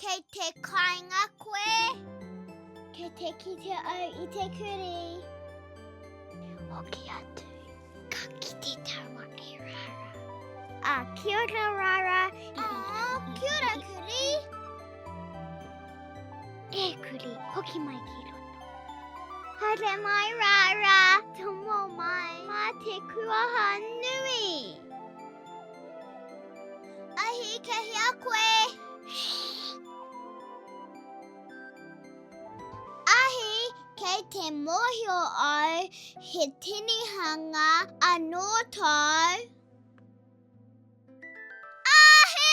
kei te kāinga koe. Kei te kite au I te kurī. Hoki atu. Ka kite taua e Rara. Kia ora Rara. Kia ora kurī. E kurī, hoki mai ki roto. Haere mai Rara. Tomo mai. Mā te kuaha nui. Ahi kehi a koe. Ahi kei te mōhio au he tinihanga anō tau. Ahi!